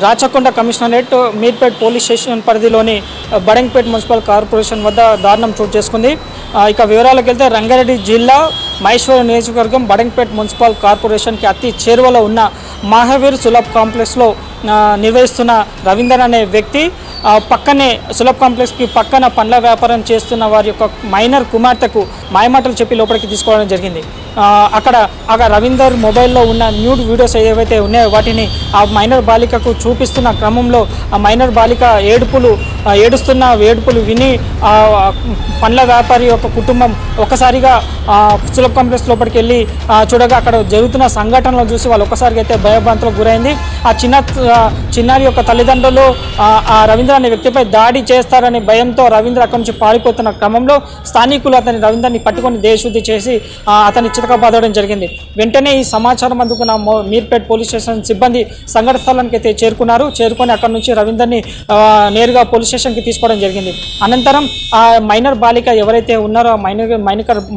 Rachakonda commissionerate Meerpet police station పరిధిలోని Badangpet municipal corporation వద్ద దారుణం చోటు చేసుకుంది. ఇక వివరాలకు వెళ్తే రంగారెడ్డి జిల్లా మహేశ్వరం నియోజకవర్గం బడంగపేట్ మున్సిపల్ కార్పొరేషన్కి అతి చేరువలో ఉన్న మహావీర్ సులభ్ కాంప్లెక్స్లో నిర్వహిస్తున్న రవీందర్ అనే వ్యక్తి పక్కనే సులభ్ కాంప్లెక్స్కి పక్కన పండ్ల వ్యాపారం చేస్తున్న వారి యొక్క మైనర్ కుమార్తెకు మాయమాటలు చెప్పి లోపలికి తీసుకోవడం జరిగింది. అక్కడ రవీందర్ మొబైల్లో ఉన్న న్యూడ్ వీడియోస్ ఏవైతే ఉన్నాయో వాటిని ఆ మైనర్ బాలికకు చూపిస్తున్న క్రమంలో ఆ మైనర్ బాలిక ఏడుస్తున్న ఏడుపులు విని పండ్ల వ్యాపారి యొక్క కుటుంబం ఒక్కసారిగా సులభ్ కాంప్లెక్స్ లోపలికి వెళ్ళి చూడగా అక్కడ జరుగుతున్న సంఘటనలు చూసి వాళ్ళు ఒక్కసారిగా అయితే భయభ్రాంతులకు గురైంది. ఆ చిన్నారి యొక్క తల్లిదండ్రులు ఆ రవీంద్ర అనే వ్యక్తిపై దాడి చేస్తారనే భయంతో రవీంద్ర అక్కడి నుంచి పారిపోతున్న క్రమంలో స్థానికులు రవీంద్రని పట్టుకొని దేశశుద్ధి చేసి అతన్ని చితకబాదడం జరిగింది. వెంటనే ఈ సమాచారం అందుకున్న మీర్పేట్ పోలీస్ స్టేషన్ సిబ్బంది సంఘటన స్థలానికి అయితే చేరుకొని అక్కడి నుంచి రవీందర్ని నేరుగా పోలీస్ స్టేషన్కి తీసుకోవడం జరిగింది. అనంతరం ఆ మైనర్ బాలిక ఎవరైతే ఉన్నారో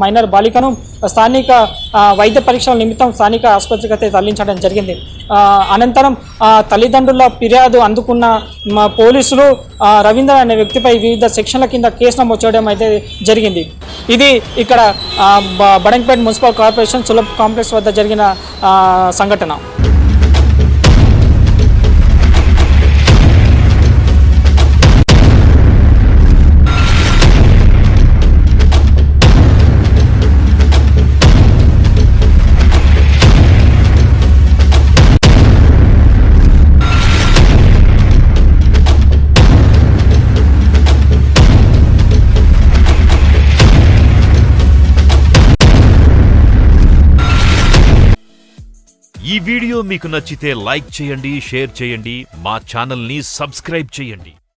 మైనర్ బాలికను స్థానిక వైద్య పరీక్షల నిమిత్తం స్థానిక ఆసుపత్రికి అయితే తరలించడం జరిగింది. అనంతరం తల్లిదండ్రుల ఫిర్యాదు అందుకున్న పోలీసులు రవీంద్ర అనే వ్యక్తిపై వివిధ సెక్షన్ల కింద కేసు నమోదు చేయడం అయితే జరిగింది. ఇది ఇక్కడ Badangpet municipal corporation Sulabh complex వద్ద జరిగిన సంఘటన. ఈ వీడియో మీకు నచ్చితే లైక్ చేయండి, షేర్ చేయండి, మా ఛానల్ని సబ్స్క్రైబ్ చేయండి.